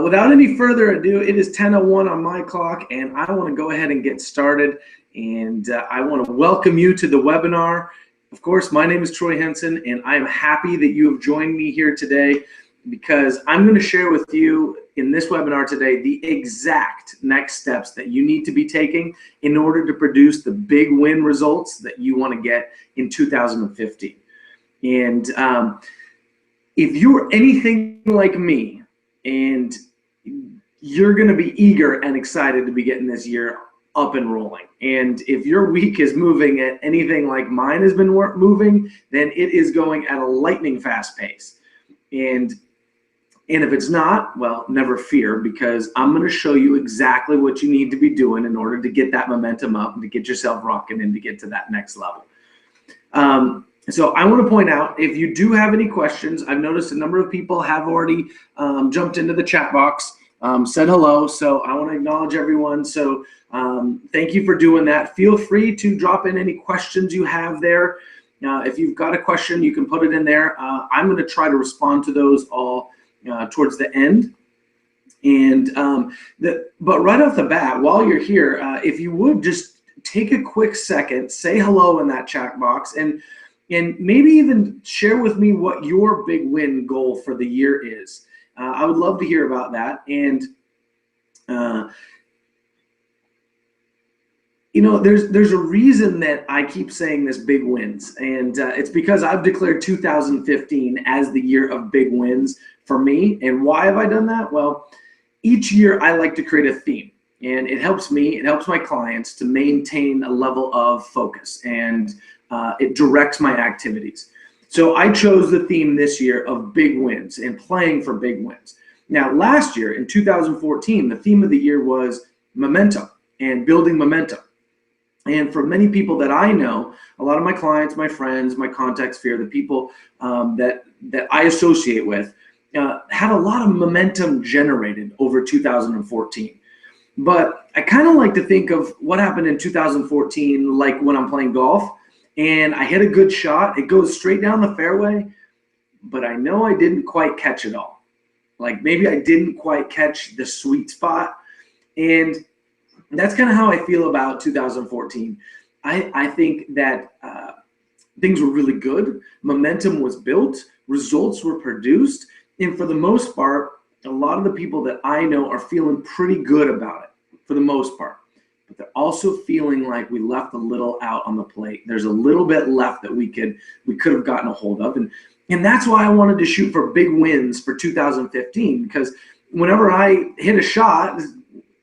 Without any further ado, it is 10:01 on my clock, and I want to go ahead and get started. And I want to welcome you to the webinar. Of course, my name is Troy Henson, and I am happy that you have joined me here today because I'm going to share with you in this webinar today the exact next steps that you need to be taking in order to produce the big win results that you want to get in 2015. And if you're anything like me, and you're going to be eager and excited to be getting this year up and rolling. And if your week is moving at anything like mine has been moving, then it is going at a lightning fast pace. And if it's not, well, never fear, because I'm going to show you exactly what you need to be doing in order to get that momentum up and to get yourself rocking and to get to that next level. So I want to point out, if you do have any questions, I've noticed a number of people have already jumped into the chat box, said hello. So I want to acknowledge everyone. So thank you for doing that. Feel free to drop in any questions you have there. If you've got a question, you can put it in there. I'm going to try to respond to those all towards the end. And but right off the bat, while you're here, if you would just take a quick second, say hello in that chat box, and maybe even share with me what your big win goal for the year is. I would love to hear about that. And you know, there's a reason that I keep saying this big wins, and it's because I've declared 2015 as the year of big wins for me. And why have I done that? Well, each year I like to create a theme, and it helps me, it helps my clients to maintain a level of focus, and it directs my activities. So I chose the theme this year of big wins and playing for big wins. Now, last year in 2014, the theme of the year was momentum and building momentum. And for many people that I know, a lot of my clients, my friends, my contact sphere, the people that I associate with, had a lot of momentum generated over 2014. But I kind of like to think of what happened in 2014 like when I'm playing golf and I hit a good shot. It goes straight down the fairway, but I know I didn't quite catch it all. Like maybe I didn't quite catch the sweet spot. And that's kind of how I feel about 2014. I think that things were really good. Momentum was built. Results were produced. And for the most part, a lot of the people that I know are feeling pretty good about it for the most part. But they're also feeling like we left a little out on the plate. There's a little bit left that we could have gotten a hold of. And that's why I wanted to shoot for big wins for 2015, because whenever I hit a shot,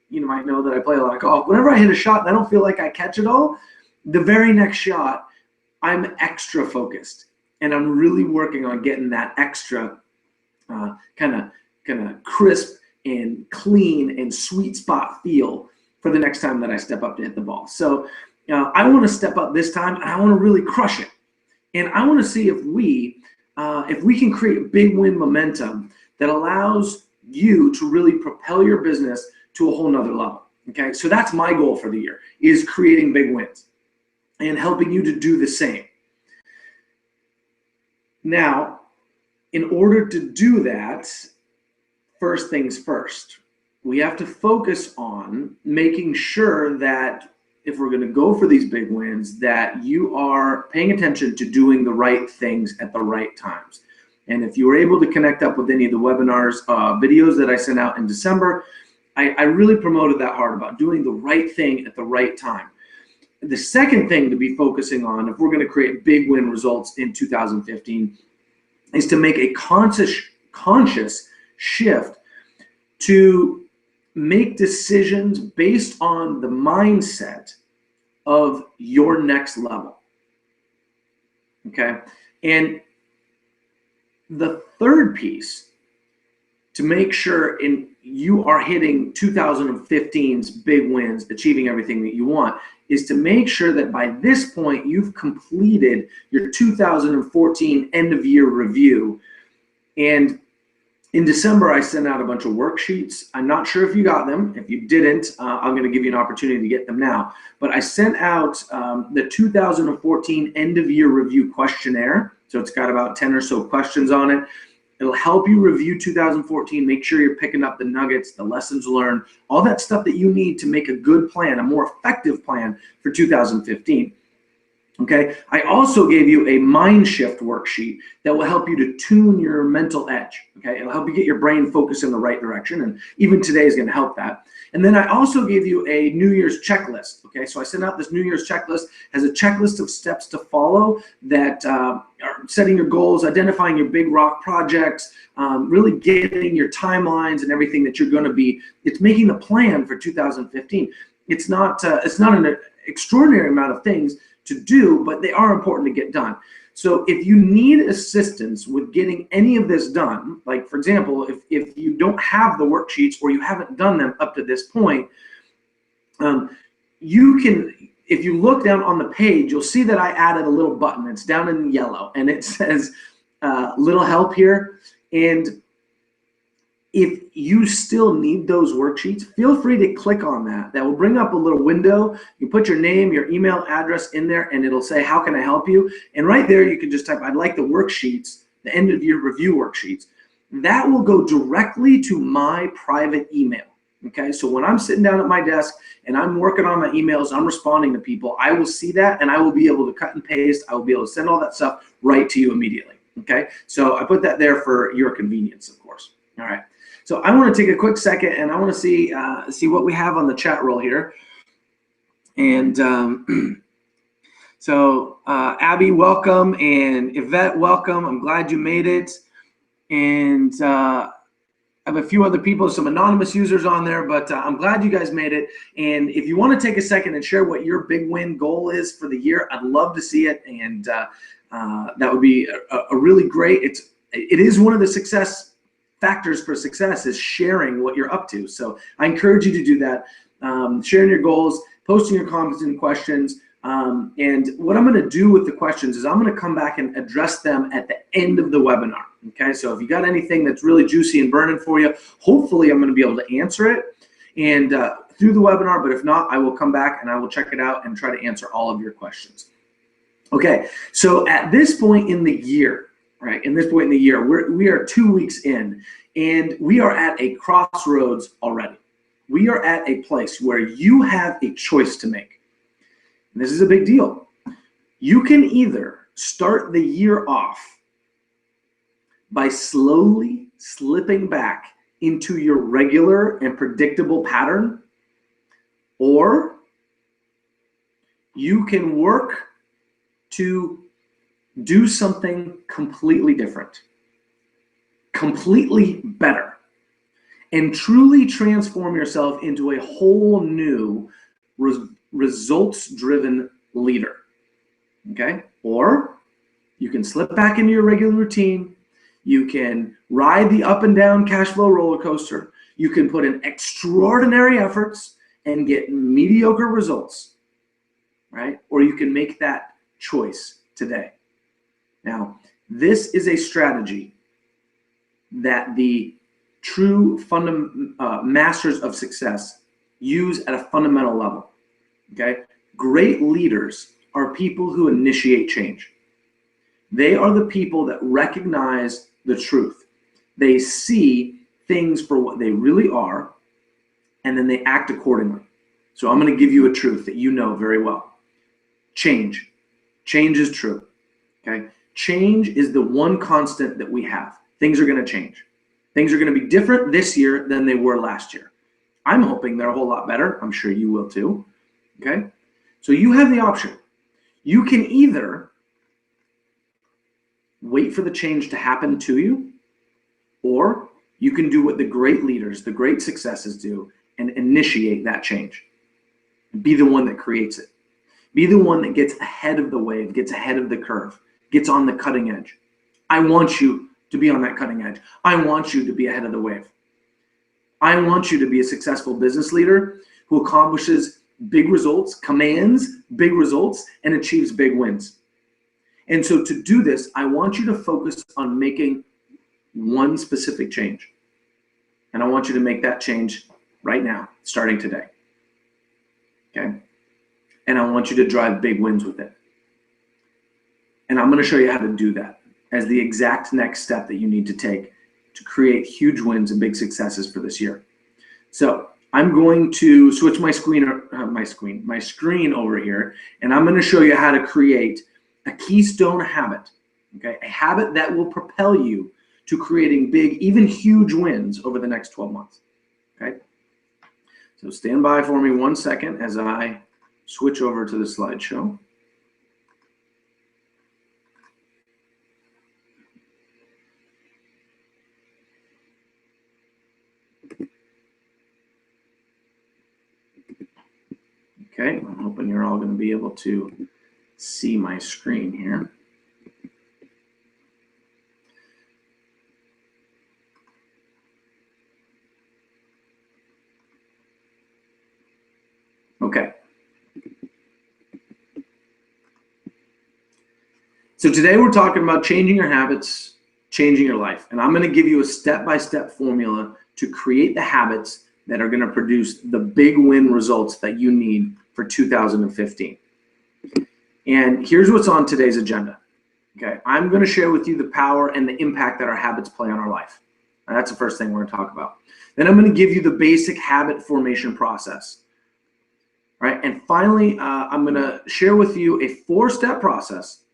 you might know that I play a lot of golf. Whenever I hit a shot and I don't feel like I catch it all, the very next shot, I'm extra focused. And I'm really working on getting that extra kind of crisp and clean and sweet spot feel for the next time that I step up to hit the ball. So I want to step up this time, and I want to really crush it. And I want to see if we can create big win momentum that allows you to really propel your business to a whole nother level. Okay, so that's my goal for the year, is creating big wins and helping you to do the same. Now, in order to do that, first things first, we have to focus on making sure that if we're going to go for these big wins, that you are paying attention to doing the right things at the right times. And if you were able to connect up with any of the webinars, videos that I sent out in December, I really promoted that hard about doing the right thing at the right time. The second thing to be focusing on, if we're going to create big win results in 2015, is to make a conscious shift to make decisions based on the mindset of your next level. Okay? And the third piece to make sure you are hitting 2015's big wins, achieving everything that you want, is to make sure that by this point you've completed your 2014 end of year review. And in December, I sent out a bunch of worksheets. I'm not sure if you got them. If you didn't, I'm going to give you an opportunity to get them now. But I sent out the 2014 end of year review questionnaire. So it's got about 10 or so questions on it. It'll help you review 2014, make sure you're picking up the nuggets, the lessons learned, all that stuff that you need to make a good plan, a more effective plan for 2015. Okay, I also gave you a mind shift worksheet that will help you to tune your mental edge. Okay, it'll help you get your brain focused in the right direction, and even today is going to help that. And then I also gave you a New Year's checklist. Okay, so I sent out this New Year's checklist as a checklist of steps to follow that are setting your goals, identifying your big rock projects, really getting your timelines and everything that you're going to be. It's making a plan for 2015. It's not an extraordinary amount of things to do, but they are important to get done. So if you need assistance with getting any of this done, like for example, if you don't have the worksheets or you haven't done them up to this point, you can, if you look down on the page, you'll see that I added a little button. It's down in yellow and it says little help here. And if you still need those worksheets, feel free to click on that. That will bring up a little window. You put your name, your email address in there, and it'll say, how can I help you? And right there, you can just type, I'd like the worksheets, the end of year review worksheets. That will go directly to my private email. Okay, so when I'm sitting down at my desk and I'm working on my emails, I'm responding to people, I will see that and I will be able to cut and paste. I will be able to send all that stuff right to you immediately. Okay, so I put that there for your convenience, of course. All right. So I want to take a quick second and I want to see what we have on the chat roll here. And so Abby, welcome, and Yvette, welcome. I'm glad you made it. And I have a few other people, some anonymous users on there, but I'm glad you guys made it. And if you want to take a second and share what your big win goal is for the year, I'd love to see it. And that would be a really great. It is one of the success factors for success is sharing what you're up to. So I encourage you to do that, sharing your goals, posting your comments and questions. And what I'm going to do with the questions is I'm going to come back and address them at the end of the webinar. Okay, so if you got anything that's really juicy and burning for you, hopefully I'm going to be able to answer it and through the webinar. But if not, I will come back and I will check it out and try to answer all of your questions. Okay, so at this point in the year, right, in this point in the year, we are 2 weeks in, and we are at a crossroads already. We are at a place where you have a choice to make. And this is a big deal. You can either start the year off by slowly slipping back into your regular and predictable pattern, or you can work to do something completely different, completely better, and truly transform yourself into a whole new results-driven leader. Okay? Or you can slip back into your regular routine. You can ride the up and down cash flow roller coaster. You can put in extraordinary efforts and get mediocre results, right? Or you can make that choice today. Now, this is a strategy that the true masters of success use at a fundamental level, okay? Great leaders are people who initiate change. They are the people that recognize the truth. They see things for what they really are, and then they act accordingly. So I'm going to give you a truth that you know very well. Change. Change is true, okay? Change is the one constant that we have. Things are going to change. Things are going to be different this year than they were last year. I'm hoping they're a whole lot better. I'm sure you will too. Okay? So you have the option. You can either wait for the change to happen to you, or you can do what the great leaders, the great successes do, and initiate that change. Be the one that creates it. Be the one that gets ahead of the wave, gets ahead of the curve, gets on the cutting edge. I want you to be on that cutting edge. I want you to be ahead of the wave. I want you to be a successful business leader who accomplishes big results, commands big results, and achieves big wins. And so to do this, I want you to focus on making one specific change. And I want you to make that change right now, starting today. Okay? And I want you to drive big wins with it. And I'm going to show you how to do that. as the exact next step that you need to take to create huge wins and big successes for this year. So I'm going to switch my screen over here, and I'm going to show you how to create a keystone habit, okay? A habit that will propel you to creating big, even huge wins over the next 12 months, okay? So stand by for me 1 second as I switch over to the slideshow. Okay, I'm hoping you're all going to be able to see my screen here. Okay. So today we're talking about changing your habits, changing your life. And I'm going to give you a step-by-step formula to create the habits that are going to produce the big win results that you need for 2015. And here's what's on today's agenda. Okay, I'm going to share with you the power and the impact that our habits play on our life. And that's the first thing we're going to talk about. Then I'm going to give you the basic habit formation process. All right, and finally, I'm going to share with you a 4-step process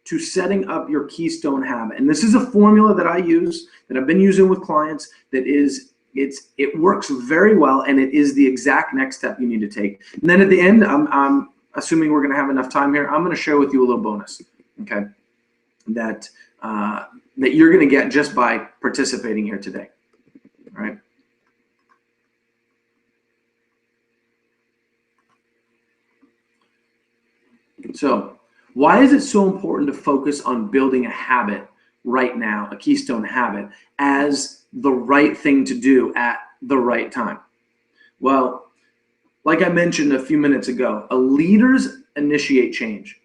to setting up your keystone habit. And this is a formula that I use, that I've been using with clients, it works very well, and it is the exact next step you need to take. And then at the end, I'm assuming we're going to have enough time here, I'm going to share with you a little bonus, okay, that you're going to get just by participating here today. All right. So why is it so important to focus on building a habit right now, a keystone habit, as the right thing to do at the right time? Well, like I mentioned a few minutes ago, leaders initiate change.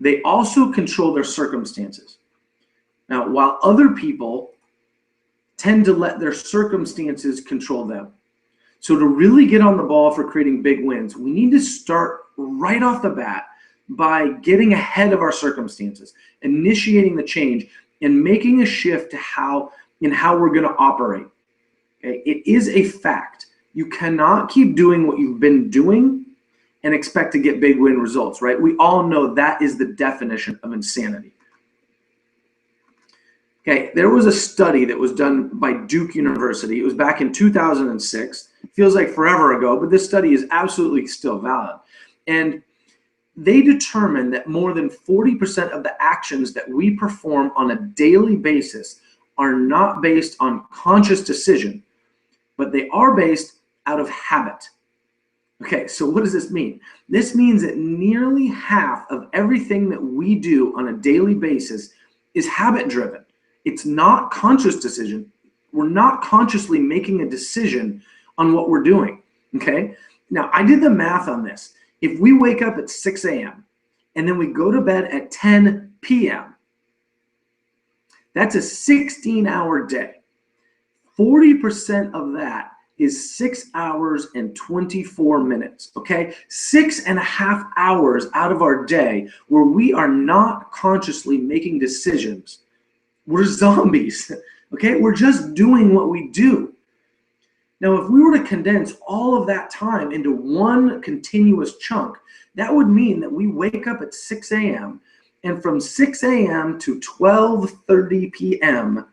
They also control their circumstances. Now, while other people tend to let their circumstances control them. So to really get on the ball for creating big wins, we need to start right off the bat by getting ahead of our circumstances, initiating the change, and making a shift to how we're going to operate. Okay? It is a fact. You cannot keep doing what you've been doing and expect to get big win results, right? We all know that is the definition of insanity. Okay, there was a study that was done by Duke University. It was back in 2006. Feels like forever ago, but this study is absolutely still valid. And they determined that more than 40% of the actions that we perform on a daily basis are not based on conscious decision, but they are based out of habit. Okay, so what does this mean? This means that nearly half of everything that we do on a daily basis is habit driven. It's not conscious decision. We're not consciously making a decision on what we're doing, okay? Now, I did the math on this. If we wake up at 6 a.m. and then we go to bed at 10 p.m., that's a 16-hour day. 40% of that is 6 hours and 24 minutes, okay? 6.5 hours out of our day where we are not consciously making decisions. We're zombies, okay? We're just doing what we do. Now, if we were to condense all of that time into one continuous chunk, that would mean that we wake up at 6 a.m. and from 6 a.m. to 12:30 p.m.,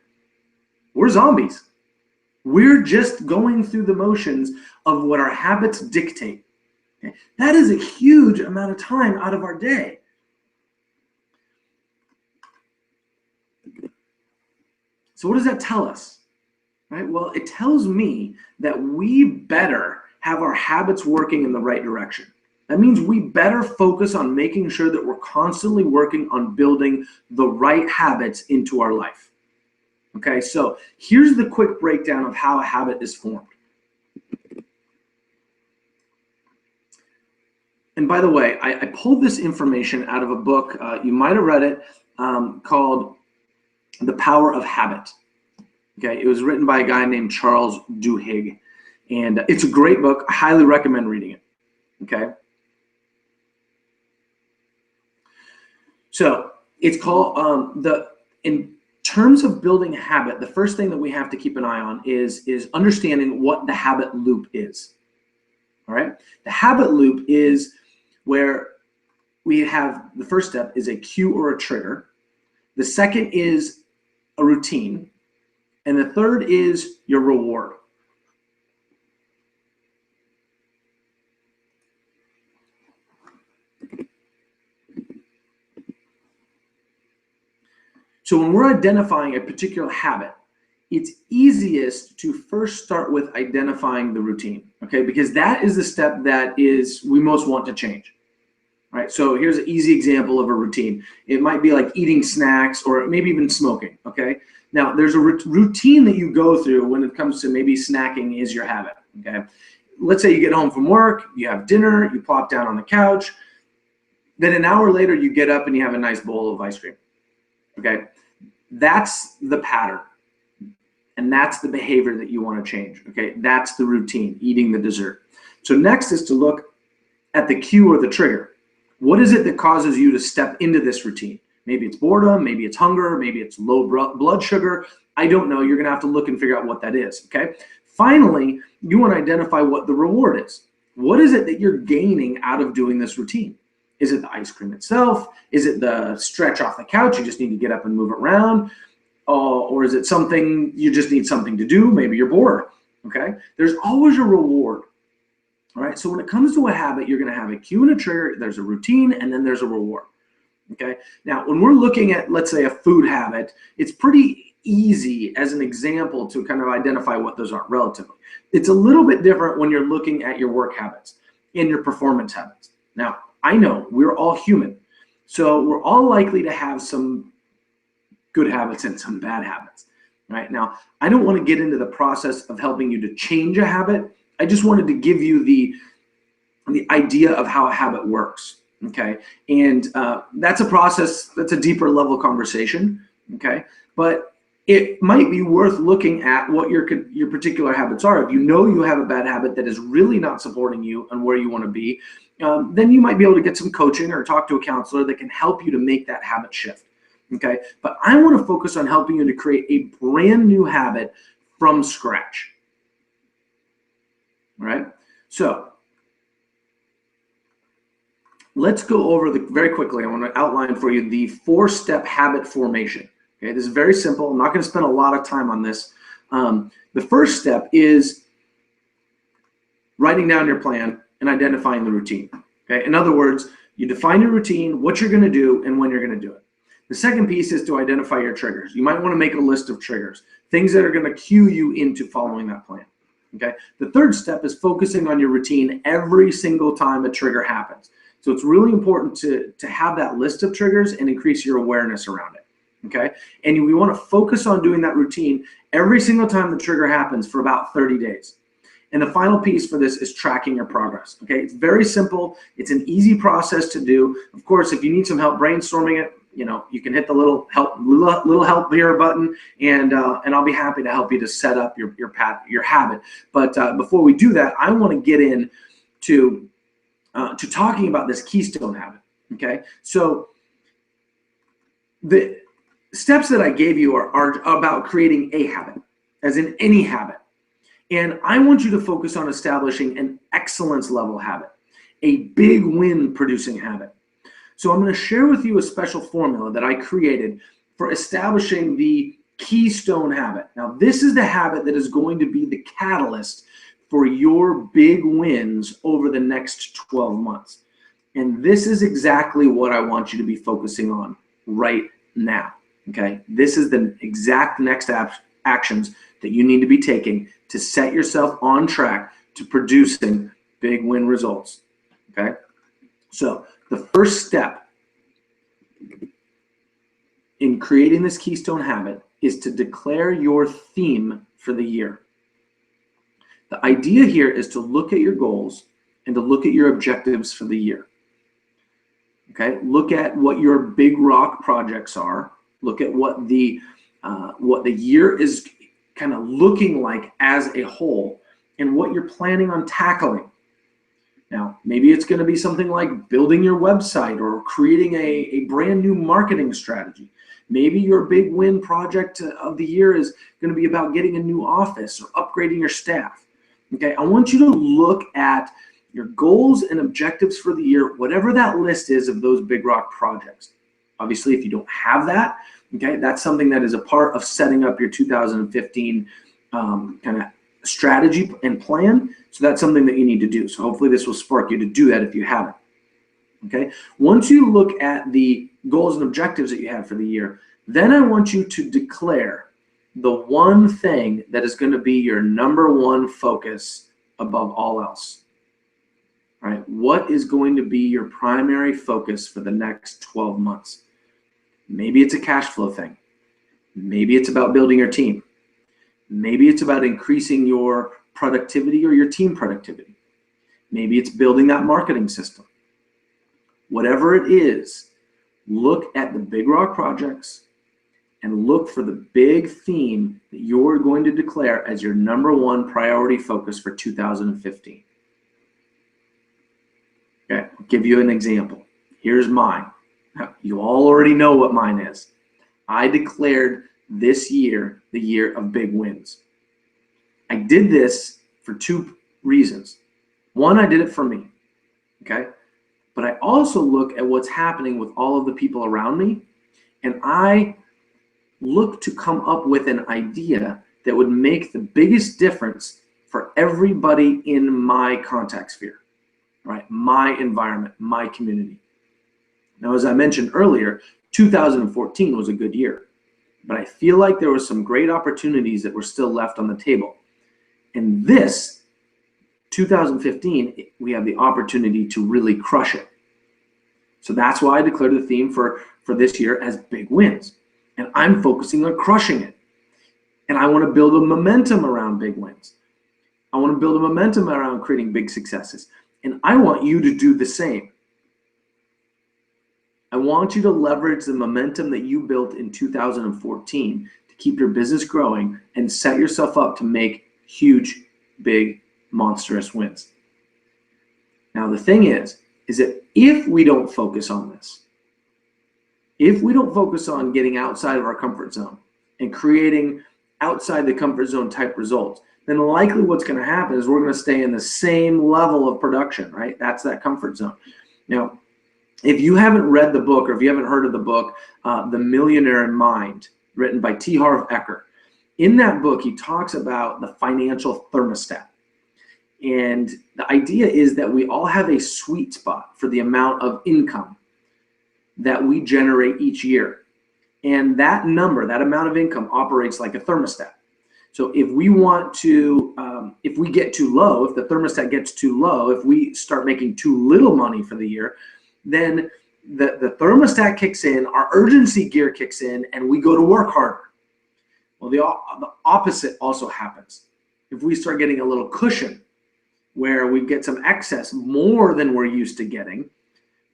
we're zombies. We're just going through the motions of what our habits dictate. Okay? That is a huge amount of time out of our day. So what does that tell us? Right? Well, it tells me that we better have our habits working in the right direction. That means we better focus on making sure that we're constantly working on building the right habits into our life. Okay, so here's the quick breakdown of how a habit is formed. And by the way, I pulled this information out of a book, you might have read it, called The Power of Habit. Okay, it was written by a guy named Charles Duhigg, and it's a great book. I highly recommend reading it. Okay, so it's called in terms of building a habit, the first thing that we have to keep an eye on is understanding what the habit loop is. All right. The habit loop is where we have the first step is a cue or a trigger. The second is a routine. And the third is your reward. So when we're identifying a particular habit, it's easiest to first start with identifying the routine, okay? Because that is the step that we most want to change. All right, so here's an easy example of a routine. It might be like eating snacks or maybe even smoking, okay? Now, there's a routine that you go through when it comes to maybe snacking is your habit, okay? Let's say you get home from work, you have dinner, you plop down on the couch, then an hour later you get up and you have a nice bowl of ice cream, okay? That's the pattern, and that's the behavior that you want to change, okay? That's the routine, eating the dessert. So next is to look at the cue or the trigger. What is it that causes you to step into this routine? Maybe it's boredom, maybe it's hunger, maybe it's low blood sugar. I don't know. You're going to have to look and figure out what that is, okay? Finally, you want to identify what the reward is. What is it that you're gaining out of doing this routine? Is it the ice cream itself? Is it the stretch off the couch? You just need to get up and move around? Or is it something you just need something to do? Maybe you're bored, okay? There's always a reward. All right, so when it comes to a habit, you're going to have a cue and a trigger, there's a routine, and then there's a reward, okay? Now, when we're looking at, let's say, a food habit, it's pretty easy as an example to kind of identify what those are relatively. It's a little bit different when you're looking at your work habits and your performance habits. Now, I know we're all human, so we're all likely to have some good habits and some bad habits, right? Now, I don't want to get into the process of helping you to change a habit. I just wanted to give you the idea of how a habit works, okay? And that's a process, that's a deeper level conversation, okay? But it might be worth looking at what your particular habits are. If you know you have a bad habit that is really not supporting you and where you want to be, then you might be able to get some coaching or talk to a counselor that can help you to make that habit shift, okay? But I want to focus on helping you to create a brand new habit from scratch. All right, so let's go over very quickly. I want to outline for you the 4-step habit formation. Okay, this is very simple. I'm not going to spend a lot of time on this. The first step is writing down your plan and identifying the routine. Okay, in other words, you define your routine, what you're going to do, and when you're going to do it. The second piece is to identify your triggers. You might want to make a list of triggers, things that are going to cue you into following that plan. Okay. The third step is focusing on your routine every single time a trigger happens. So it's really important to have that list of triggers and increase your awareness around it. Okay. And we want to focus on doing that routine every single time the trigger happens for about 30 days. And the final piece for this is tracking your progress. Okay. It's very simple. It's an easy process to do. Of course, if you need some help brainstorming it, you can hit the little help here button, and I'll be happy to help you to set up your habit. But before we do that, I want to get in to talking about this keystone habit. Okay, so the steps that I gave you are about creating a habit, as in any habit, and I want you to focus on establishing an excellence level habit, a big win producing habit. So I'm going to share with you a special formula that I created for establishing the keystone habit. Now, this is the habit that is going to be the catalyst for your big wins over the next 12 months. And this is exactly what I want you to be focusing on right now, okay? This is the exact next actions that you need to be taking to set yourself on track to producing big win results, okay? So the first step in creating this keystone habit is to declare your theme for the year. The idea here is to look at your goals and to look at your objectives for the year. Okay, look at what your big rock projects are. Look at what the year is kind of looking like as a whole and what you're planning on tackling. Now, maybe it's going to be something like building your website or creating a brand new marketing strategy. Maybe your big win project of the year is going to be about getting a new office or upgrading your staff. Okay, I want you to look at your goals and objectives for the year, whatever that list is of those big rock projects. Obviously, if you don't have that, okay, that's something that is a part of setting up your 2015 kind of strategy and plan. So that's something that you need to do. So hopefully this will spark you to do that if you haven't. Okay. Once you look at the goals and objectives that you have for the year, then I want you to declare the one thing that is going to be your number one focus above all else. All right. What is going to be your primary focus for the next 12 months? Maybe it's a cash flow thing. Maybe it's about building your team. Maybe it's about increasing your productivity or your team productivity. Maybe it's building that marketing system. Whatever it is, look at the big rock projects and look for the big theme that you're going to declare as your number one priority focus for 2015. Okay, I'll give you an example. Here's mine. You all already know what mine is. I declared this year the year of big wins. I did this for two reasons. One, I did it for me, okay? But I also look at what's happening with all of the people around me, and I look to come up with an idea that would make the biggest difference for everybody in my contact sphere, right? My environment, my community. Now, as I mentioned earlier, 2014 was a good year, but I feel like there were some great opportunities that were still left on the table. And this 2015, we have the opportunity to really crush it. So that's why I declared the theme for this year as big wins. And I'm focusing on crushing it. And I want to build a momentum around big wins. I want to build a momentum around creating big successes. And I want you to do the same. I want you to leverage the momentum that you built in 2014 to keep your business growing and set yourself up to make huge, big, monstrous wins. Now, the thing is that if we don't focus on this, if we don't focus on getting outside of our comfort zone and creating outside the comfort zone type results, then likely what's going to happen is we're going to stay in the same level of production, right? That's that comfort zone. Now, if you haven't read the book or if you haven't heard of the book, The Millionaire Mind, written by T. Harv Eker, in that book, he talks about the financial thermostat. And the idea is that we all have a sweet spot for the amount of income that we generate each year. And that number, that amount of income operates like a thermostat. So if we want to, if we get too low, if the thermostat gets too low, if we start making too little money for the year, then the thermostat kicks in, our urgency gear kicks in, and we go to work harder. Well, the opposite also happens. If we start getting a little cushion where we get some excess more than we're used to getting,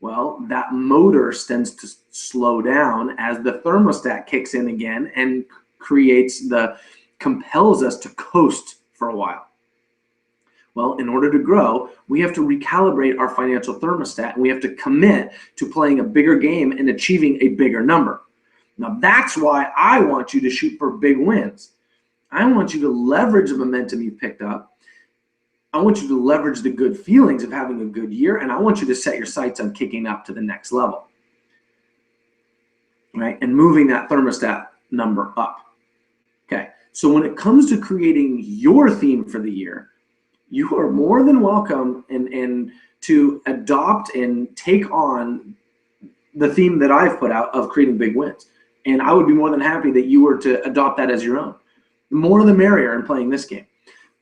well, that motor tends to slow down as the thermostat kicks in again and compels us to coast for a while. Well, in order to grow, we have to recalibrate our financial thermostat, and we have to commit to playing a bigger game and achieving a bigger number. Now, that's why I want you to shoot for big wins. I want you to leverage the momentum you picked up. I want you to leverage the good feelings of having a good year, and I want you to set your sights on kicking up to the next level, right? And moving that thermostat number up. Okay, so when it comes to creating your theme for the year, you are more than welcome and to adopt and take on the theme that I've put out of creating big wins. And I would be more than happy that you were to adopt that as your own. The more the merrier in playing this game.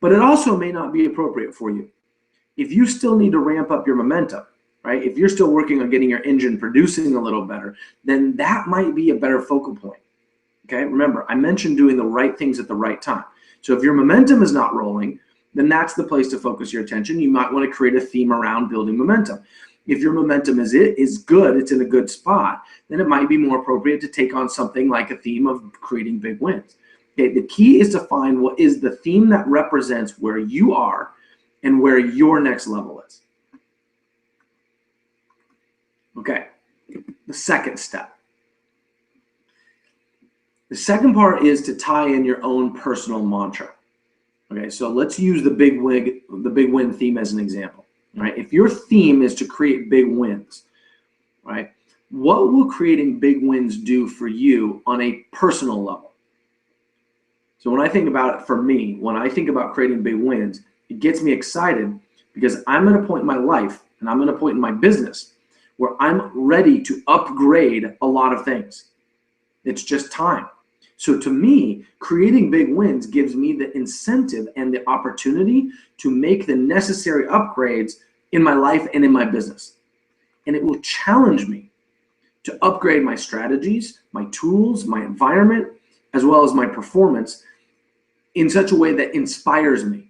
But it also may not be appropriate for you. If you still need to ramp up your momentum, right? If you're still working on getting your engine producing a little better, then that might be a better focal point. Okay, remember, I mentioned doing the right things at the right time. So if your momentum is not rolling, then that's the place to focus your attention. You might want to create a theme around building momentum. If your momentum is good, it's in a good spot, then it might be more appropriate to take on something like a theme of creating big wins. Okay, the key is to find what is the theme that represents where you are and where your next level is. Okay, the second step. The second part is to tie in your own personal mantra. Okay, so let's use the big win theme as an example. Right? If your theme is to create big wins, right? What will creating big wins do for you on a personal level? So when I think about it, for me, when I think about creating big wins, it gets me excited because I'm at a point in my life and I'm at a point in my business where I'm ready to upgrade a lot of things. It's just time. So to me, creating big wins gives me the incentive and the opportunity to make the necessary upgrades in my life and in my business. And it will challenge me to upgrade my strategies, my tools, my environment, as well as my performance in such a way that inspires me.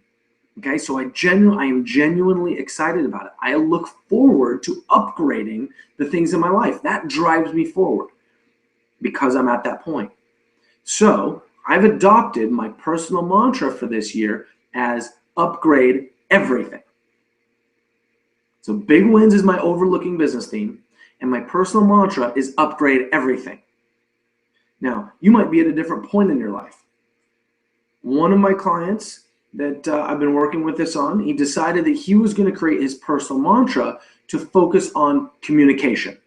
Okay, so I am genuinely excited about it. I look forward to upgrading the things in my life. That drives me forward because I'm at that point. So I've adopted my personal mantra for this year as upgrade everything. So big wins is my overlooking business theme, and my personal mantra is upgrade everything. Now, you might be at a different point in your life. One of my clients that I've been working with this on, he decided that he was going to create his personal mantra to focus on communication,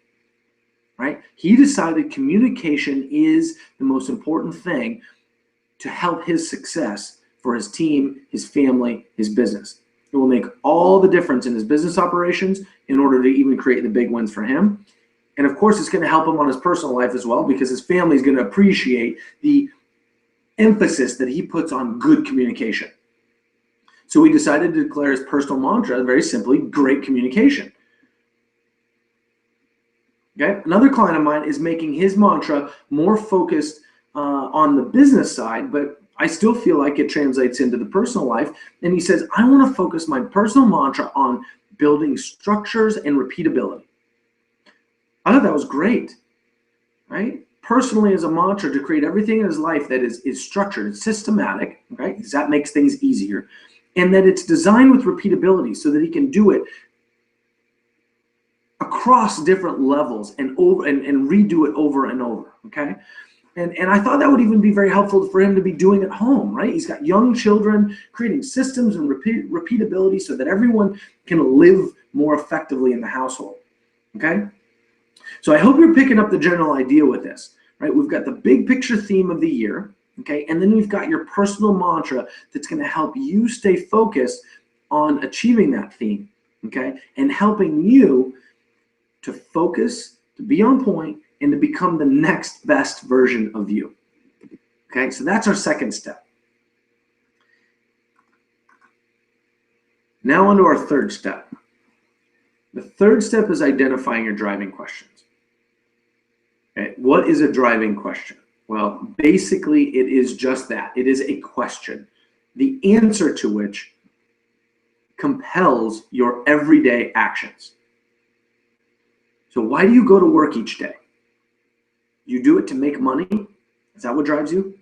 right? He decided communication is the most important thing to help his success for his team, his family, his business. It will make all the difference in his business operations in order to even create the big wins for him. And of course, it's going to help him on his personal life as well because his family is going to appreciate the emphasis that he puts on good communication. So he decided to declare his personal mantra, very simply, great communication. Okay. Another client of mine is making his mantra more focused on the business side, but I still feel like it translates into the personal life. And he says, I want to focus my personal mantra on building structures and repeatability. I thought that was great, right? Personally, as a mantra, to create everything in his life that is structured, it's systematic, right? Because that makes things easier. And that it's designed with repeatability so that he can do it across different levels and redo it over and over, okay? And I thought that would even be very helpful for him to be doing at home, right? He's got young children, creating systems and repeatability so that everyone can live more effectively in the household, okay? So I hope you're picking up the general idea with this, right? We've got the big picture theme of the year, okay? And then we've got your personal mantra that's going to help you stay focused on achieving that theme, okay? And helping you to focus, to be on point, and to become the next best version of you. Okay, so that's our second step. Now on to our third step. The third step is identifying your driving questions. Okay, what is a driving question? Well, basically it is just that. It is a question, the answer to which compels your everyday actions. So why do you go to work each day? You do it to make money? Is that what drives you?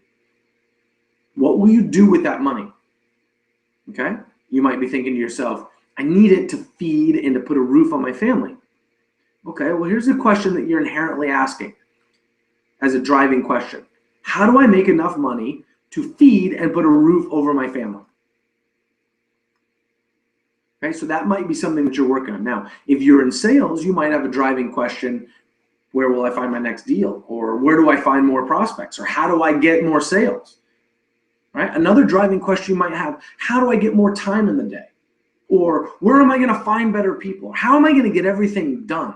What will you do with that money? Okay? You might be thinking to yourself, I need it to feed and to put a roof on my family. Okay, well, here's a question that you're inherently asking as a driving question. How do I make enough money to feed and put a roof over my family? Okay, so that might be something that you're working on. Now, if you're in sales, you might have a driving question. Where will I find my next deal? Or where do I find more prospects? Or how do I get more sales? Right? Another driving question you might have, how do I get more time in the day? Or where am I going to find better people? How am I going to get everything done?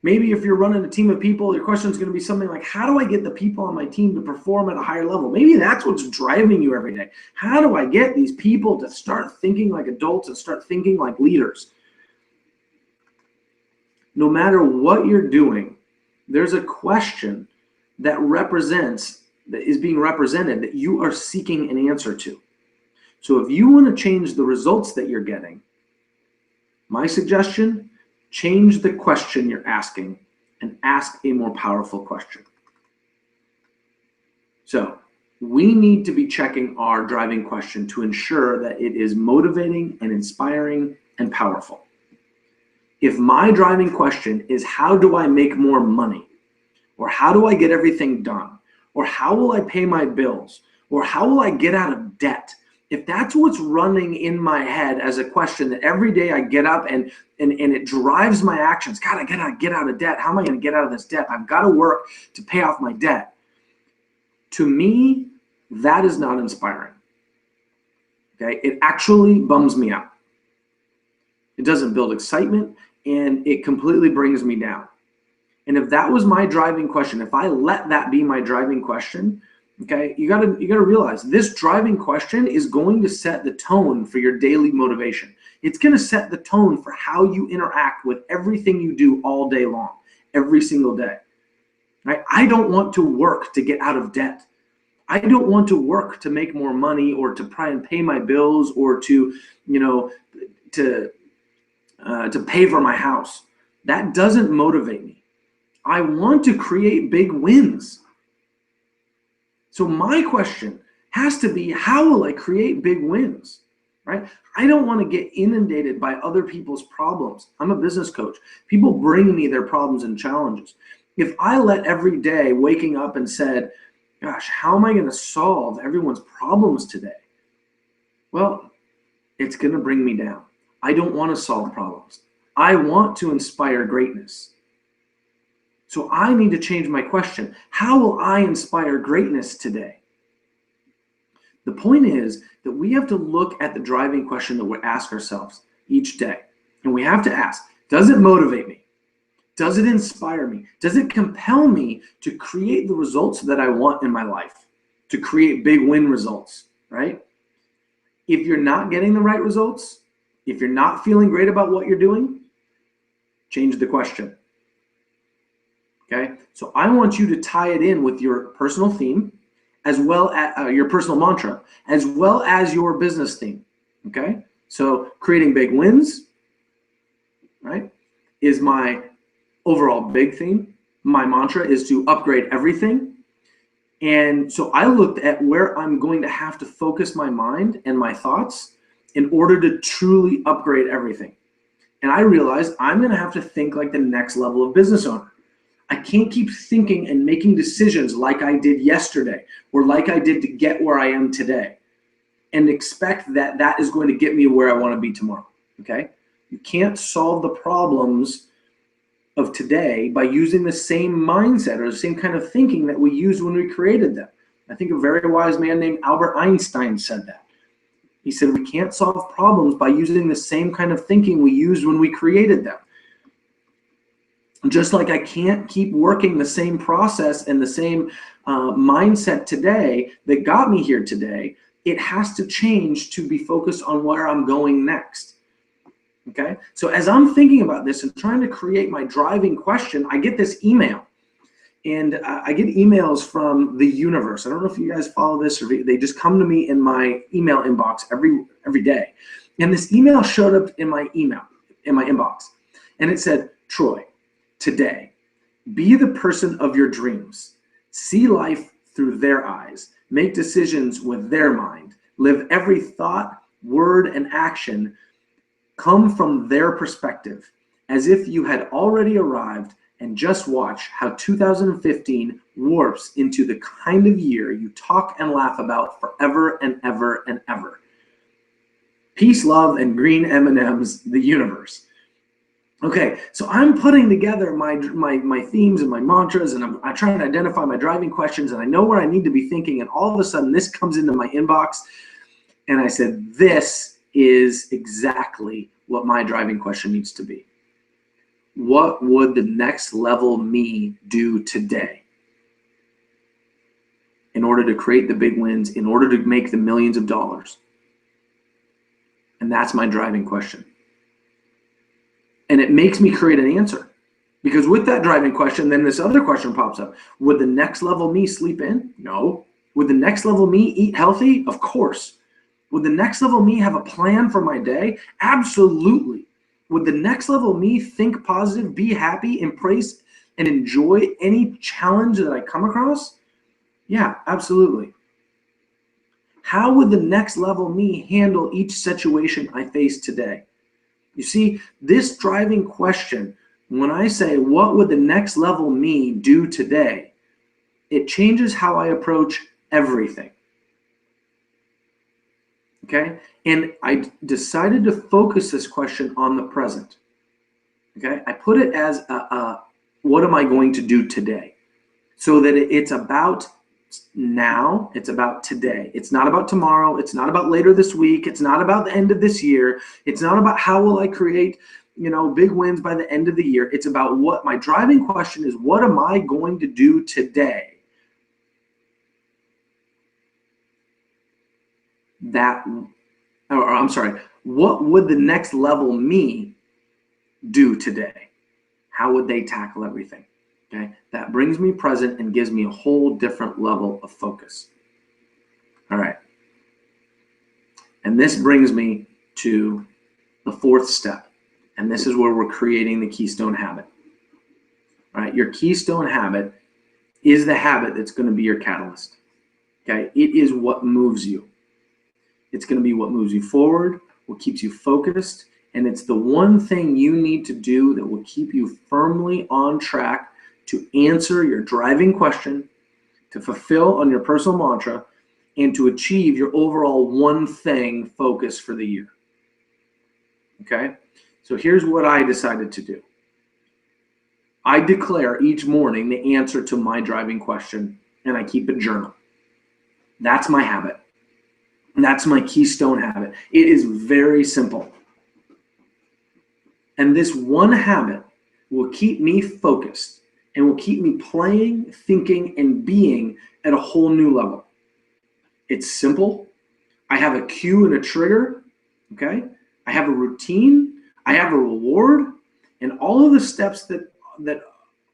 Maybe if you're running a team of people, your question is going to be something like, how do I get the people on my team to perform at a higher level? Maybe that's what's driving you every day. How do I get these people to start thinking like adults and start thinking like leaders? No matter what you're doing, there's a question that is being represented that you are seeking an answer to. So if you want to change the results that you're getting, my suggestion, change the question you're asking and ask a more powerful question. So we need to be checking our driving question to ensure that it is motivating and inspiring and powerful. If my driving question is how do I make more money, or how do I get everything done, or how will I pay my bills, or how will I get out of debt? If that's what's running in my head as a question that every day I get up and it drives my actions, God, I gotta get out of debt. How am I gonna get out of this debt? I've gotta work to pay off my debt. To me, that is not inspiring. Okay, it actually bums me out. It doesn't build excitement, and it completely brings me down. And if that was my driving question, if I let that be my driving question, okay, you gotta realize this driving question is going to set the tone for your daily motivation. It's gonna set the tone for how you interact with everything you do all day long, every single day. Right? I don't want to work to get out of debt. I don't want to work to make more money or to try and pay my bills or to, to pay for my house. That doesn't motivate me. I want to create big wins. So my question has to be, how will I create big wins, right? I don't want to get inundated by other people's problems. I'm a business coach. People bring me their problems and challenges. If I let every day waking up and said, gosh, how am I going to solve everyone's problems today? Well, it's going to bring me down. I don't want to solve problems. I want to inspire greatness. So I need to change my question. How will I inspire greatness today? The point is that we have to look at the driving question that we ask ourselves each day. And we have to ask, does it motivate me? Does it inspire me? Does it compel me to create the results that I want in my life? To create big win results, right? If you're not getting the right results, if you're not feeling great about what you're doing, change the question. Okay, so I want you to tie it in with your personal theme, as well as your personal mantra, as well as your business theme. Okay, so creating big wins, right, is my overall big theme. My mantra is to upgrade everything. And so I looked at where I'm going to have to focus my mind and my thoughts in order to truly upgrade everything. And I realized I'm going to have to think like the next level of business owner. I can't keep thinking and making decisions like I did yesterday or like I did to get where I am today and expect that that is going to get me where I want to be tomorrow. Okay? You can't solve the problems of today by using the same mindset or the same kind of thinking that we used when we created them. I think a very wise man named Albert Einstein said that. He said we can't solve problems by using the same kind of thinking we used when we created them. Just like I can't keep working the same process and the same mindset today that got me here today, it has to change to be focused on where I'm going next. Okay, so as I'm thinking about this and trying to create my driving question, I get this email. And I get emails from the universe. I don't know if you guys follow this, or they just come to me in my email inbox every day. And this email showed up in my inbox. And it said, Troy, today, be the person of your dreams. See life through their eyes. Make decisions with their mind. Live every thought, word, and action come from their perspective, as if you had already arrived, and just watch how 2015 warps into the kind of year you talk and laugh about forever and ever and ever. Peace, love, and green M&Ms, the universe. Okay, so I'm putting together my themes and my mantras, and I'm trying to identify my driving questions, and I know where I need to be thinking, and all of a sudden this comes into my inbox, and I said, this is exactly what my driving question needs to be. What would the next level me do today in order to create the big wins, in order to make the millions of dollars? And that's my driving question. And it makes me create an answer, because with that driving question, then this other question pops up. Would the next level me sleep in? No. Would the next level me eat healthy? Of course. Would the next level me have a plan for my day? Absolutely. Would the next level me think positive, be happy, embrace, and enjoy any challenge that I come across? Yeah, absolutely. How would the next level me handle each situation I face today? You see, this driving question, when I say, what would the next level me do today? It changes how I approach everything. Okay? And I decided to focus this question on the present. Okay? I put it as what am I going to do today? So that it's about now, it's about today. It's not about tomorrow. It's not about later this week. It's not about the end of this year. It's not about how will I create, big wins by the end of the year. It's about what my driving question is, what am I going to do today? What would the next level me do today? How would they tackle everything? Okay, that brings me present and gives me a whole different level of focus. All right. And this brings me to the fourth step. And this is where we're creating the keystone habit. All right, your keystone habit is the habit that's going to be your catalyst. Okay, it is what moves you. It's going to be what moves you forward, what keeps you focused, and it's the one thing you need to do that will keep you firmly on track to answer your driving question, to fulfill on your personal mantra, and to achieve your overall one thing focus for the year. Okay? So here's what I decided to do. I declare each morning the answer to my driving question, and I keep a journal. That's my habit. That's my keystone habit. It is very simple. And this one habit will keep me focused and will keep me playing, thinking, and being at a whole new level. It's simple. I have a cue and a trigger, okay? I have a routine. I have a reward. And all of the steps that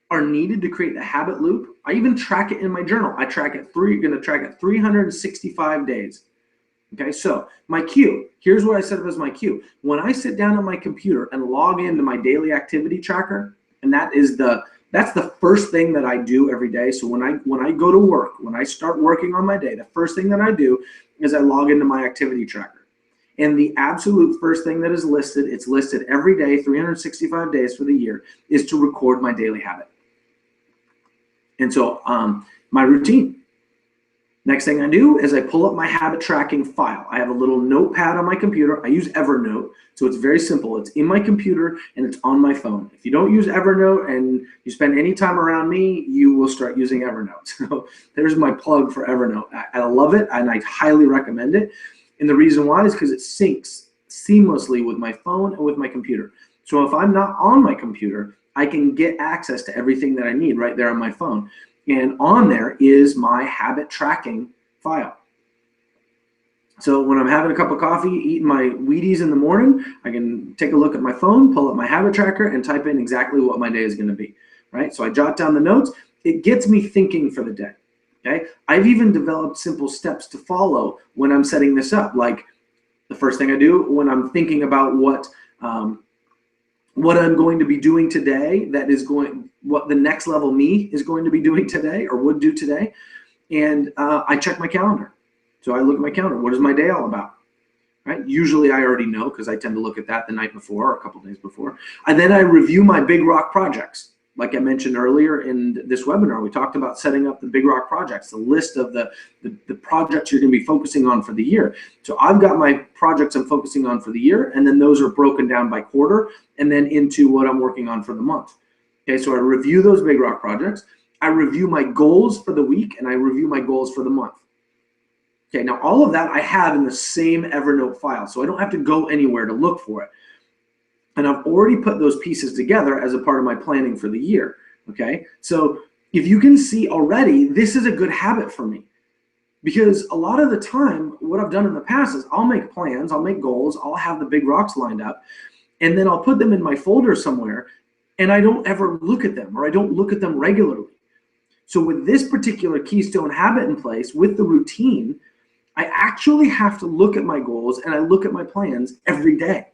are needed to create the habit loop, I even track it in my journal. I track it 365 days. Okay, so my cue, here's what I set up as my cue. When I sit down on my computer and log into my daily activity tracker, and that's the first thing that I do every day. So when I go to work, when I start working on my day, the first thing that I do is I log into my activity tracker. And the absolute first thing that is listed, it's listed every day, 365 days for the year, is to record my daily habit. And so my routine. Next thing I do is I pull up my habit tracking file. I have a little notepad on my computer. I use Evernote, so it's very simple. It's in my computer and it's on my phone. If you don't use Evernote and you spend any time around me, you will start using Evernote. So there's my plug for Evernote. I love it and I highly recommend it. And the reason why is because it syncs seamlessly with my phone and with my computer. So if I'm not on my computer, I can get access to everything that I need right there on my phone. And on there is my habit tracking file. So when I'm having a cup of coffee, eating my Wheaties in the morning, I can take a look at my phone, pull up my habit tracker, and type in exactly what my day is going to be, right? So I jot down the notes. It gets me thinking for the day, okay? I've even developed simple steps to follow when I'm setting this up. Like the first thing I do when I'm thinking about what I'm going to be doing today, what the next level me is going to be doing today or would do today. And I check my calendar. So I look at my calendar. What is my day all about? Right? Usually I already know because I tend to look at that the night before or a couple days before. And then I review my big rock projects. Like I mentioned earlier in this webinar, we talked about setting up the big rock projects, the list of the projects you're going to be focusing on for the year. So I've got my projects I'm focusing on for the year, and then those are broken down by quarter and then into what I'm working on for the month. Okay, so I review those big rock projects. I review my goals for the week, and I review my goals for the month. Okay, now all of that I have in the same Evernote file, so I don't have to go anywhere to look for it. And I've already put those pieces together as a part of my planning for the year, okay? So if you can see already, this is a good habit for me. Because a lot of the time, what I've done in the past is I'll make plans, I'll make goals, I'll have the big rocks lined up, and then I'll put them in my folder somewhere, and I don't ever look at them, or I don't look at them regularly. So with this particular keystone habit in place, with the routine, I actually have to look at my goals and I look at my plans every day.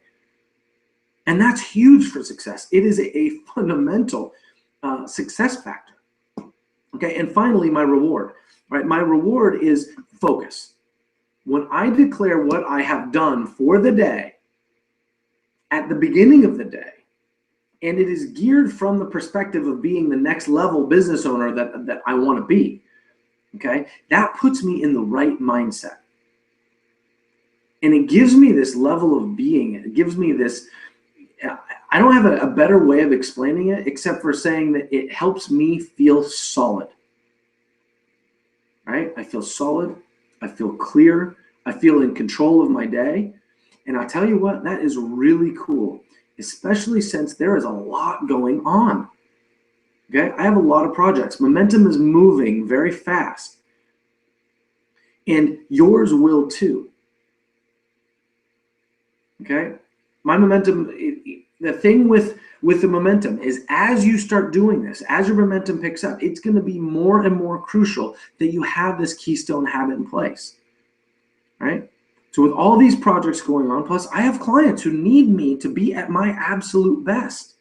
And that's huge for success. It is a fundamental success factor. Okay, and finally, my reward. Right, my reward is focus. When I declare what I have done for the day, at the beginning of the day, and it is geared from the perspective of being the next level business owner that I want to be, okay, that puts me in the right mindset. And it gives me this level of being. It gives me this, I don't have a better way of explaining it except for saying that it helps me feel solid, right? I feel solid. I feel clear. I feel in control of my day. And I'll tell you what, that is really cool, especially since there is a lot going on. Okay, I have a lot of projects. Momentum is moving very fast. And yours will too. Okay, my momentum, the thing with the momentum is as you start doing this, as your momentum picks up, it's going to be more and more crucial that you have this keystone habit in place, right? So with all these projects going on, plus I have clients who need me to be at my absolute best.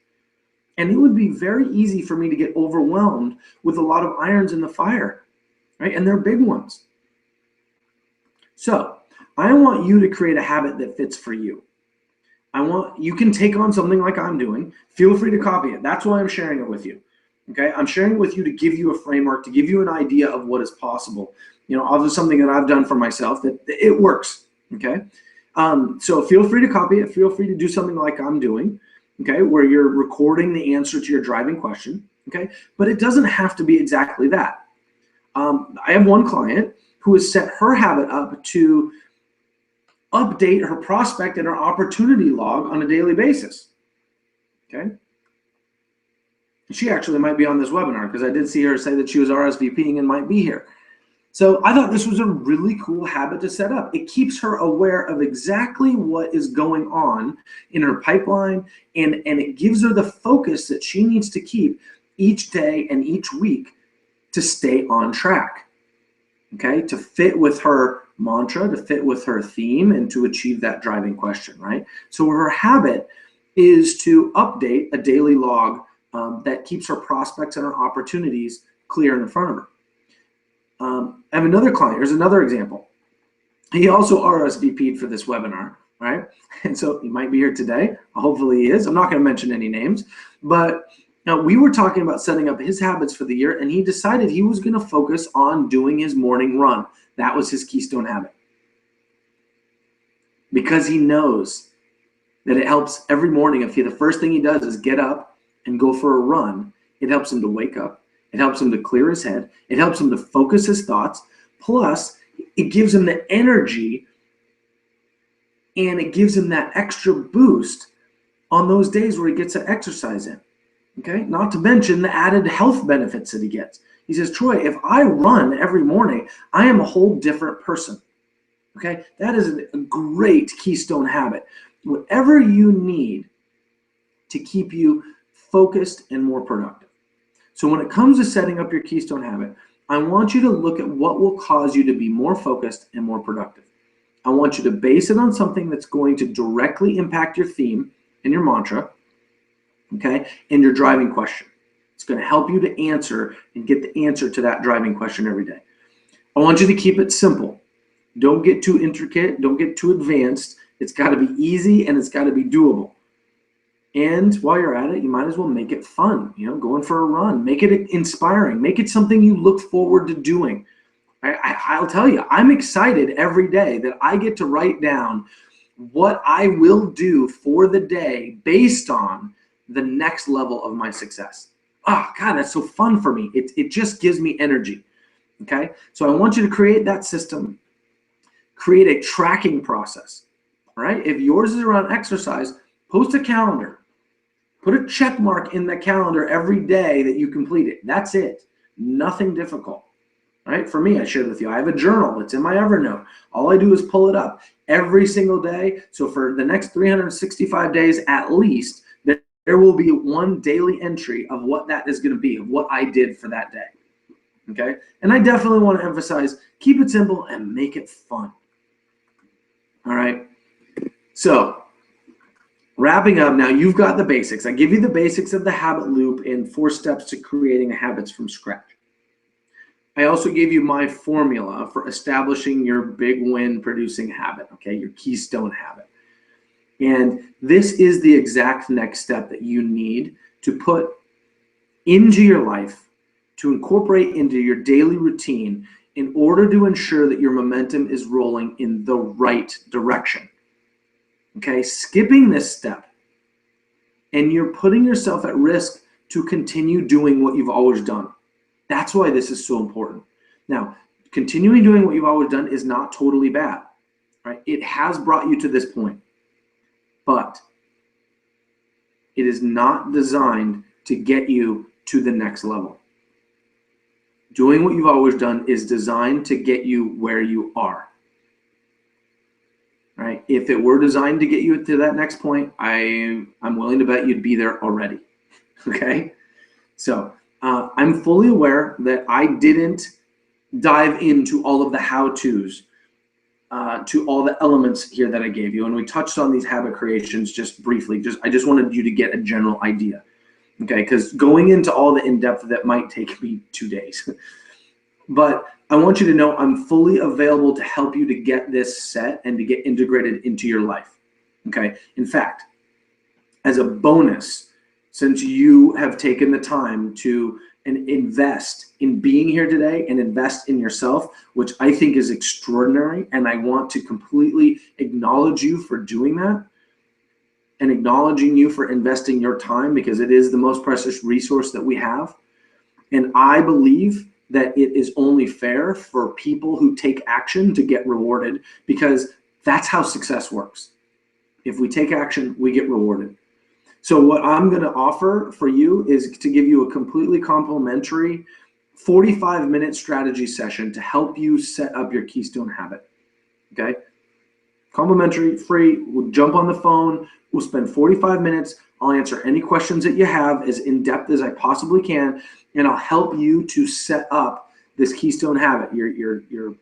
And it would be very easy for me to get overwhelmed with a lot of irons in the fire, right? And they're big ones. So I want you to create a habit that fits for you. You can take on something like I'm doing. Feel free to copy it. That's why I'm sharing it with you. Okay, I'm sharing it with you to give you a framework, to give you an idea of what is possible. You know, I'll do something that I've done for myself that it works. Okay, so feel free to copy it. Feel free to do something like I'm doing. Okay, where you're recording the answer to your driving question. Okay, but it doesn't have to be exactly that. I have one client who has set her habit up to update her prospect and her opportunity log on a daily basis. Okay. She actually might be on this webinar because I did see her say that she was RSVPing and might be here. So I thought this was a really cool habit to set up. It keeps her aware of exactly what is going on in her pipeline, and it gives her the focus that she needs to keep each day and each week to stay on track. Okay, to fit with her mantra, to fit with her theme, and to achieve that driving question, right? So her habit is to update a daily log that keeps her prospects and her opportunities clear in front of her. I have another client. Here's another example. He also RSVP'd for this webinar, right? And so he might be here today. Hopefully he is. I'm not going to mention any names, but now we were talking about setting up his habits for the year, and he decided he was going to focus on doing his morning run. That was his keystone habit. Because he knows that it helps every morning. If the first thing he does is get up and go for a run, it helps him to wake up. It helps him to clear his head. It helps him to focus his thoughts. Plus, it gives him the energy and it gives him that extra boost on those days where he gets to exercise in. Okay, not to mention the added health benefits that he gets. He says, Troy, if I run every morning, I am a whole different person. Okay, that is a great keystone habit. Whatever you need to keep you focused and more productive. So when it comes to setting up your keystone habit, I want you to look at what will cause you to be more focused and more productive. I want you to base it on something that's going to directly impact your theme and your mantra, okay, and your driving question. It's going to help you to answer and get the answer to that driving question every day. I want you to keep it simple. Don't get too intricate. Don't get too advanced. It's got to be easy and it's got to be doable. And while you're at it, you might as well make it fun, you know, going for a run. Make it inspiring. Make it something you look forward to doing. I'll tell you, I'm excited every day that I get to write down what I will do for the day based on the next level of my success. Oh, God, that's so fun for me. It just gives me energy, okay? So I want you to create that system. Create a tracking process, all right? If yours is around exercise, post a calendar. Put a check mark in the calendar every day that you complete it. That's it. Nothing difficult. Right? For me, I shared with you, I have a journal. It's in my Evernote. All I do is pull it up every single day. So for the next 365 days at least, there will be one daily entry of what that is going to be, of what I did for that day. Okay? And I definitely want to emphasize, keep it simple and make it fun. All right? So wrapping up now, you've got the basics. I give you the basics of the habit loop and 4 steps to creating habits from scratch. I also gave you my formula for establishing your big win producing habit, okay, your keystone habit. And this is the exact next step that you need to put into your life, to incorporate into your daily routine in order to ensure that your momentum is rolling in the right direction. Okay, skipping this step and you're putting yourself at risk to continue doing what you've always done. That's why this is so important. Now, continuing doing what you've always done is not totally bad, right? It has brought you to this point, but it is not designed to get you to the next level. Doing what you've always done is designed to get you where you are. Right? If it were designed to get you to that next point, I'm willing to bet you'd be there already. Okay? So I'm fully aware that I didn't dive into all of the how-tos, to all the elements here that I gave you. And we touched on these habit creations just briefly. I just wanted you to get a general idea. Okay? Because going into all the in-depth, that might take me 2 days. But I want you to know I'm fully available to help you to get this set and to get integrated into your life. Okay. In fact, as a bonus, since you have taken the time to invest in being here today and invest in yourself, which I think is extraordinary, and I want to completely acknowledge you for doing that and acknowledging you for investing your time, because it is the most precious resource that we have. And I believe that it is only fair for people who take action to get rewarded, because that's how success works. If we take action, we get rewarded. So what I'm going to offer for you is to give you a completely complimentary 45-minute strategy session to help you set up your Keystone habit. Okay? Complimentary, free. We'll jump on the phone. We'll spend 45 minutes. I'll answer any questions that you have as in-depth as I possibly can, and I'll help you to set up this Keystone habit, your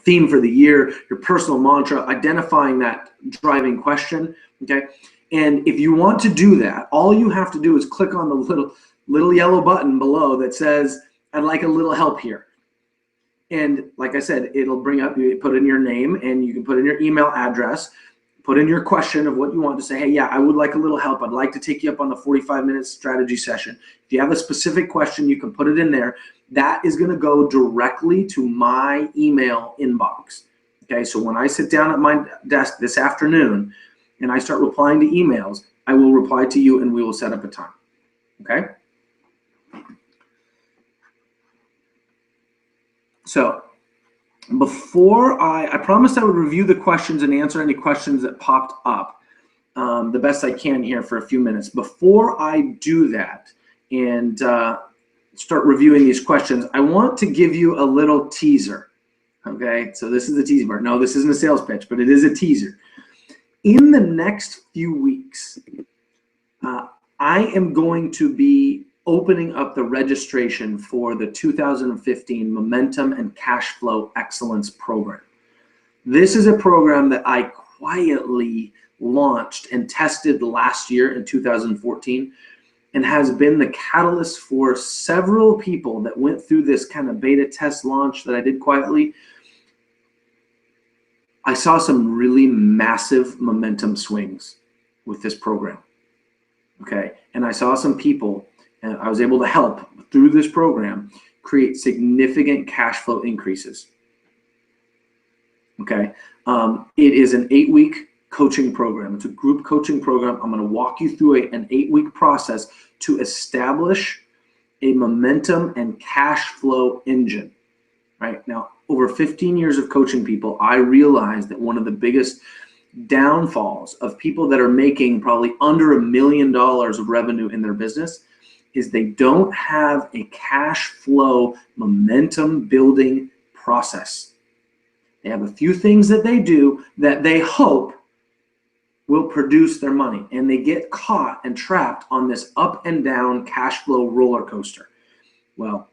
theme for the year, your personal mantra, identifying that driving question, okay? And if you want to do that, all you have to do is click on the little yellow button below that says, I'd like a little help here. And like I said, it'll bring up, you put in your name and you can put in your email address, put in your question of what you want to say. Hey, yeah, I would like a little help. I'd like to take you up on the 45-minute strategy session. If you have a specific question, you can put it in there. That is going to go directly to my email inbox. Okay, so when I sit down at my desk this afternoon and I start replying to emails, I will reply to you and we will set up a time. Okay? So before I promised I would review the questions and answer any questions that popped up the best I can here for a few minutes. Before I do that and start reviewing these questions, I want to give you a little teaser. Okay, so this is a teaser part. No, this isn't a sales pitch, but it is a teaser. In the next few weeks, I am going to be opening up the registration for the 2015 Momentum and Cash Flow Excellence Program. This is a program that I quietly launched and tested last year in 2014 and has been the catalyst for several people that went through this kind of beta test launch that I did quietly. I saw some really massive momentum swings with this program. Okay, and I saw some people, and I was able to help through this program create significant cash flow increases. Okay, it is an 8-week coaching program. It's a group coaching program. I'm going to walk you through an 8-week process to establish a momentum and cash flow engine. Right now, over 15 years of coaching people, I realized that one of the biggest downfalls of people that are making probably under $1 million of revenue in their business is they don't have a cash flow momentum building process. They have a few things that they do that they hope will produce their money, and they get caught and trapped on this up and down cash flow roller coaster. Well,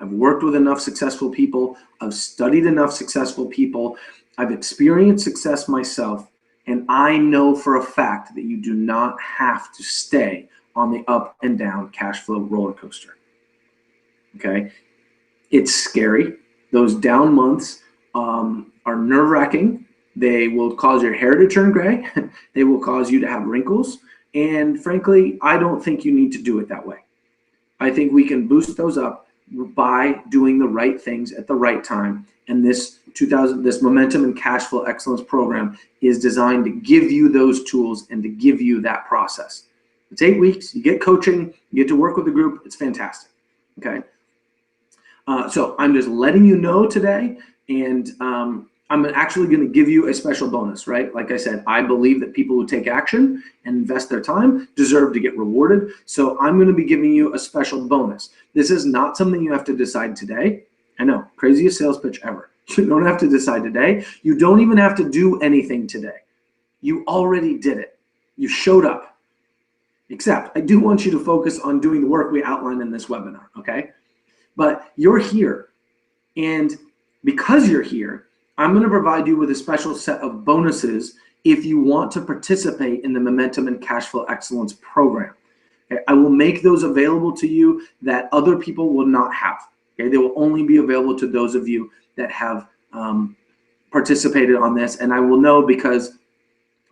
I've worked with enough successful people. I've studied enough successful people. I've experienced success myself, and I know for a fact that you do not have to stay on the up and down cash flow roller coaster. Okay? It's scary. Those down months are nerve-wracking. They will cause your hair to turn gray. They will cause you to have wrinkles. And frankly, I don't think you need to do it that way. I think we can boost those up by doing the right things at the right time. And this Momentum and Cash Flow Excellence program is designed to give you those tools and to give you that process. It's 8 weeks. You get coaching. You get to work with the group. It's fantastic. Okay. So I'm just letting you know today, and I'm actually going to give you a special bonus, right? Like I said, I believe that people who take action and invest their time deserve to get rewarded. So I'm going to be giving you a special bonus. This is not something you have to decide today. I know, craziest sales pitch ever. You don't have to decide today. You don't even have to do anything today. You already did it. You showed up. Except I do want you to focus on doing the work we outlined in this webinar, okay? But you're here, and because you're here, I'm going to provide you with a special set of bonuses if you want to participate in the Momentum and Cash Flow Excellence program. Okay? I will make those available to you that other people will not have. Okay? They will only be available to those of you that have participated on this, and I will know because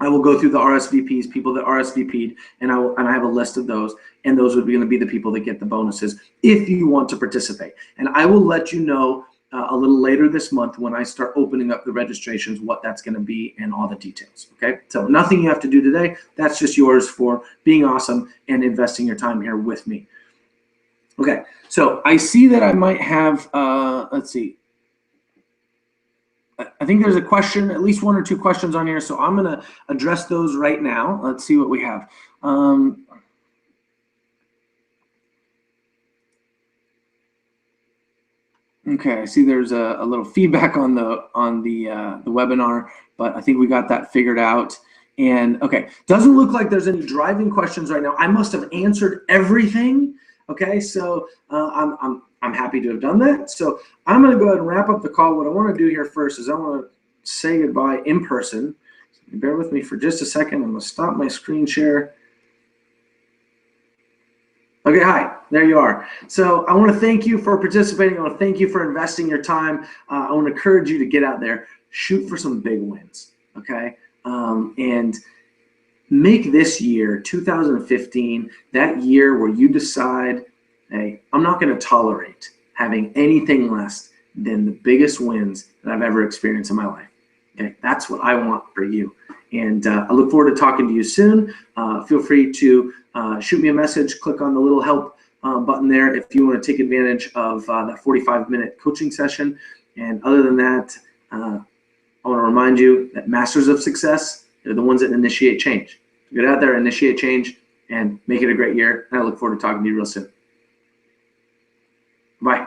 I will go through the RSVPs, people that RSVP'd, and I have a list of those, and those are going to be the people that get the bonuses if you want to participate. And I will let you know a little later this month when I start opening up the registrations, what that's going to be and all the details. Okay, so nothing you have to do today. That's just yours for being awesome and investing your time here with me. Okay, so I see that I might have, let's see. I think there's a question, at least one or two questions on here, so I'm going to address those right now. Let's see what we have. Okay, I see there's a little feedback on the webinar, but I think we got that figured out. And okay, doesn't look like there's any driving questions right now. I must have answered everything. Okay, so I'm happy to have done that. So I'm going to go ahead and wrap up the call. What I want to do here first is I want to say goodbye in person. So bear with me for just a second. I'm going to stop my screen share. Okay, hi, there you are. So I want to thank you for participating. I want to thank you for investing your time. I want to encourage you to get out there, shoot for some big wins, okay? And make this year, 2015, that year where you decide, hey, I'm not going to tolerate having anything less than the biggest wins that I've ever experienced in my life. Okay, that's what I want for you. And I look forward to talking to you soon. Feel free to shoot me a message, click on the little help button there if you want to take advantage of that 45-minute coaching session. And other than that, I want to remind you that masters of success, they're the ones that initiate change. Get out there, initiate change, and make it a great year. And I look forward to talking to you real soon. Bye.